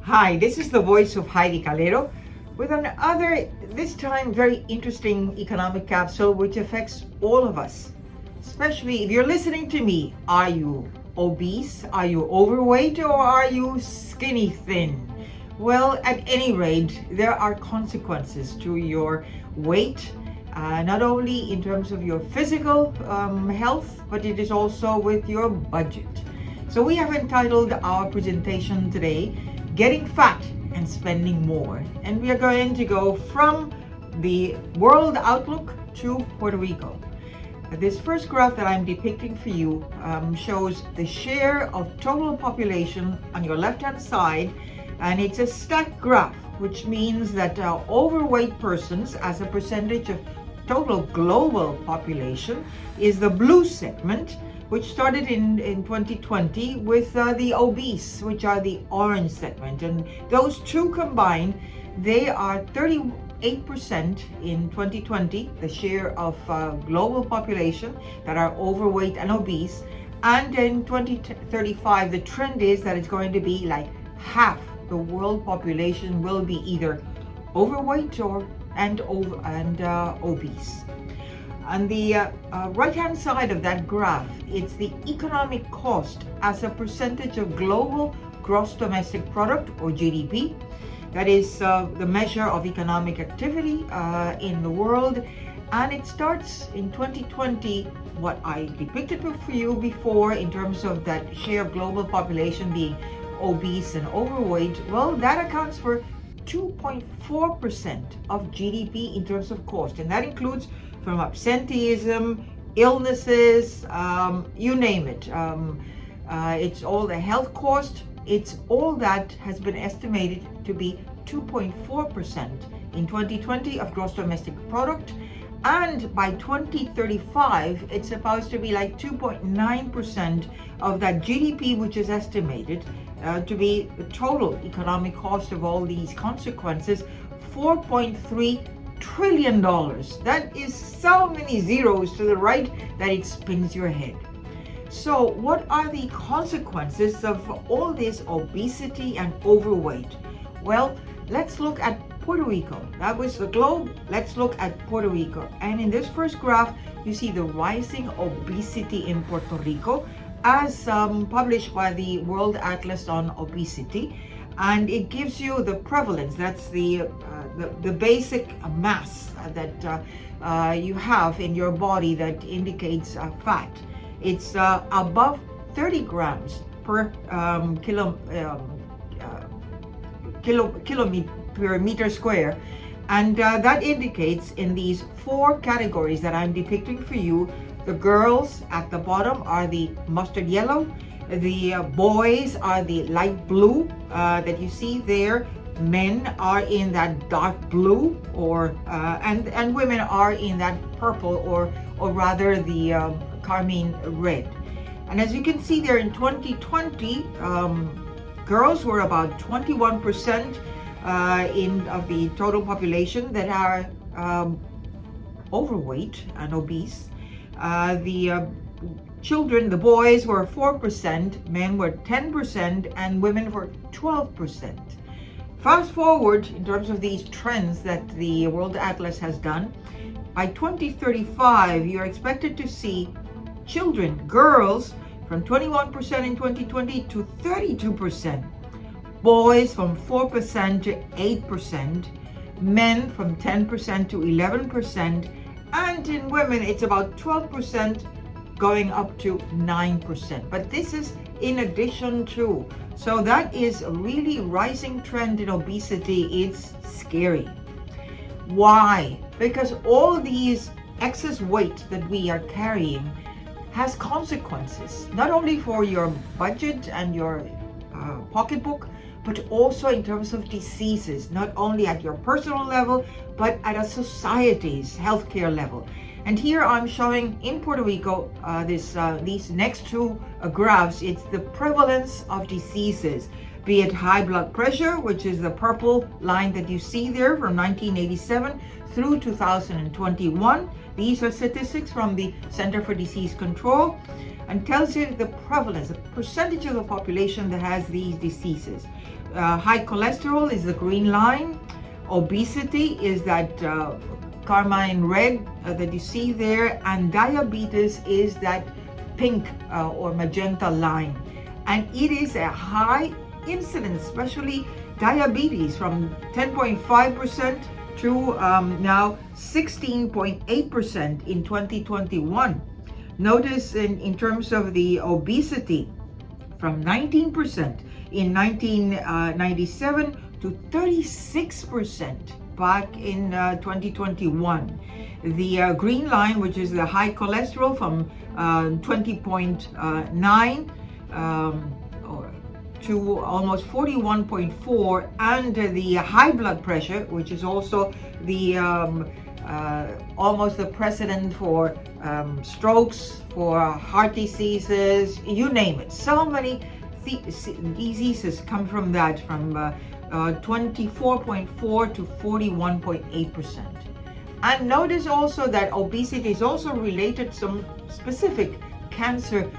Hi, this is the voice of Heidie Calero with another, this time very interesting economic capsule which affects all of us. Especially if you're listening to me, are you obese? Are you overweight? Or are you skinny thin? Well, at any rate, there are consequences to your weight, not only in terms of your physical health, but it is also with your budget. So we have entitled our presentation today, Getting Fat and Spending More. And we are going to go from the world outlook to Puerto Rico. This first graph that I'm depicting for you shows the share of total population on your left-hand side, and it's a stacked graph, which means that overweight persons as a percentage of total global population is the blue segment, which started in 2020 with the obese, which are the orange segment. And those two combined, they are 38% in 2020, the share of global population that are overweight and obese. And in 2035, the trend is that it's going to be like half the world population will be either overweight and obese. On the right-hand side of that graph, it's the economic cost as a percentage of global gross domestic product, or GDP. That is the measure of economic activity in the world. And it starts in 2020, what I depicted for you before in terms of that share of global population being obese and overweight. Well, that accounts for 2.4% of GDP in terms of cost. And that includes from absenteeism, illnesses, you name it. It's all the health cost. It's all that has been estimated to be 2.4% in 2020 of gross domestic product. And by 2035, it's supposed to be like 2.9% of that GDP, which is estimated to be the total economic cost of all these consequences, $4.3 trillion. That is so many zeros to the right that it spins your head. So what are the consequences of all this obesity and overweight? Well, let's look at Puerto Rico. That was the globe. Let's look at Puerto Rico. And in this first graph, you see the rising obesity in Puerto Rico as published by the World Atlas on Obesity. And it gives you the prevalence. That's the basic mass that you have in your body that indicates fat. It's above 30 grams per kilometer per meter square. And that indicates in these four categories that I'm depicting for you. The girls at the bottom are the mustard yellow. The boys are the light blue that you see there. Men are in that dark blue, and women are in that purple, or rather the carmine red. And as you can see there, in 2020, girls were about 21% of the total population that are overweight and obese. The children, the boys, were 4%, men were 10%, and women were 12%. Fast forward in terms of these trends that the World Atlas has done, by 2035, you're expected to see children, girls, from 21% in 2020 to 32%, boys from 4% to 8%, men from 10% to 11%, and in women, it's about 12% going up to 9%. But this is in addition to. So that is a really rising trend in obesity. It's scary. Why? Because all these excess weight that we are carrying has consequences, not only for your budget and your pocketbook, but also in terms of diseases, not only at your personal level, but at a society's healthcare level. And here I'm showing in Puerto Rico these next two graphs. It's the prevalence of diseases, be it high blood pressure, which is the purple line that you see there from 1987 through 2021. These are statistics from the Center for Disease Control. and tells you the prevalence, the percentage of the population that has these diseases. High cholesterol is the green line. Obesity is that carmine red that you see there, and diabetes is that pink or magenta line. And it is a high incidence, especially diabetes, from 10.5% to now 16.8% in 2021. Notice in terms of the obesity, from 19% in 1997 to 36% back in 2021. The green line, which is the high cholesterol, from 20.9 to almost 41.4, and the high blood pressure, which is also the almost the precedent for strokes, for heart diseases, you name it. So many diseases come from that, from 24.4 to 41.8%. And notice also that obesity is also related to some specific cancer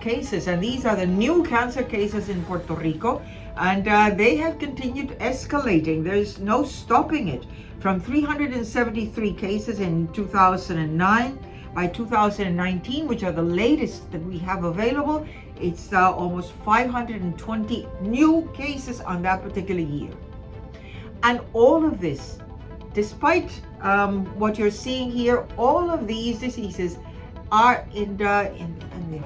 cases, and these are the new cancer cases in Puerto Rico, and they have continued escalating. There's no stopping it. From 373 cases in 2009, by 2019, which are the latest that we have available, it's almost 520 new cases on that particular year. And all of this, despite what you're seeing here, all of these diseases are in the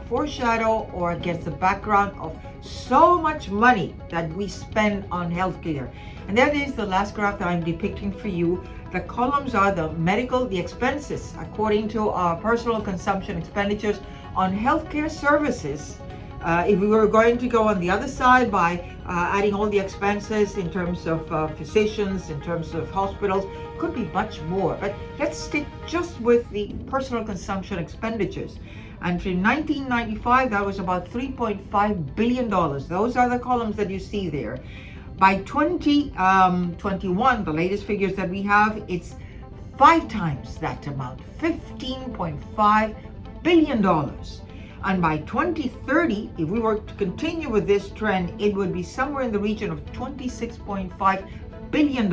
foreshadow or against the background of so much money that we spend on healthcare. And that is the last graph that I'm depicting for you. The columns are the expenses according to our personal consumption expenditures on healthcare services. If we were going to go on the other side by adding all the expenses in terms of physicians, in terms of hospitals, could be much more. But let's stick just with the personal consumption expenditures. And in 1995, that was about $3.5 billion. Those are the columns that you see there. By 2021, the latest figures that we have, it's 5 times that amount, $15.5 billion. And by 2030, if we were to continue with this trend, it would be somewhere in the region of $26.5 billion.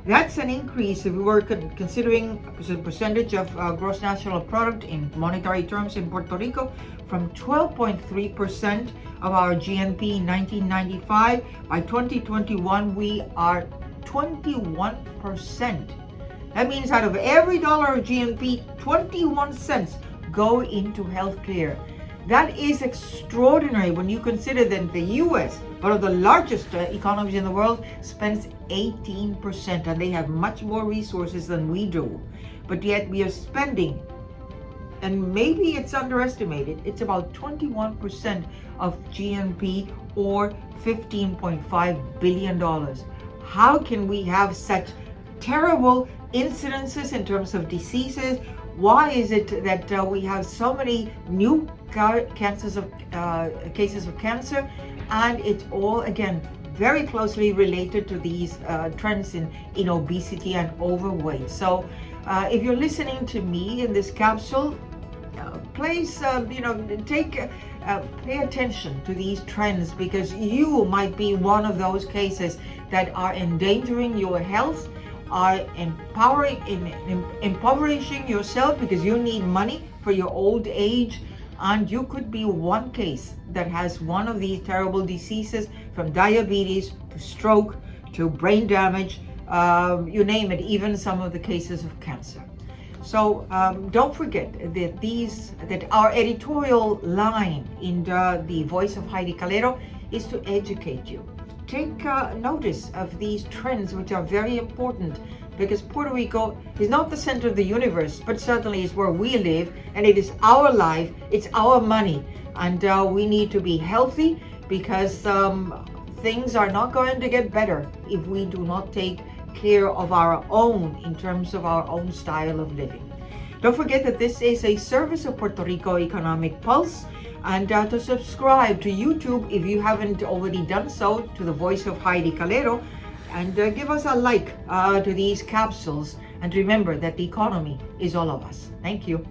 That's an increase, if we were considering the percentage of gross national product in monetary terms in Puerto Rico, from 12.3% of our GNP in 1995. By 2021, we are 21%. That means out of every dollar of GNP, 21 cents go into healthcare. That is extraordinary when you consider that the US, one of the largest economies in the world, spends 18%, and they have much more resources than we do. But yet we are spending, and maybe it's underestimated, it's about 21% of GNP, or $15.5 billion. How can we have such terrible incidences in terms of diseases? Why is it that we have so many new cases of cancer? And it's all, again, very closely related to these trends in obesity and overweight. So if you're listening to me in this capsule, please pay attention to these trends, because you might be one of those cases that are endangering your health, are impoverishing yourself because you need money for your old age, and you could be one case that has one of these terrible diseases, from diabetes to stroke to brain damage, you name it, even some of the cases of cancer. So don't forget that our editorial line in the Voice of Heidie Calero is to educate you. Take notice of these trends, which are very important, because Puerto Rico is not the center of the universe, but certainly is where we live, and it is our life, it's our money, and we need to be healthy, because things are not going to get better if we do not take care of our own in terms of our own style of living. Don't forget that this is a service of Puerto Rico Economic Pulse, and to subscribe to YouTube if you haven't already done so, to the Voice of Heidie Calero, and give us a like to these capsules, and remember that the economy is all of us. Thank you.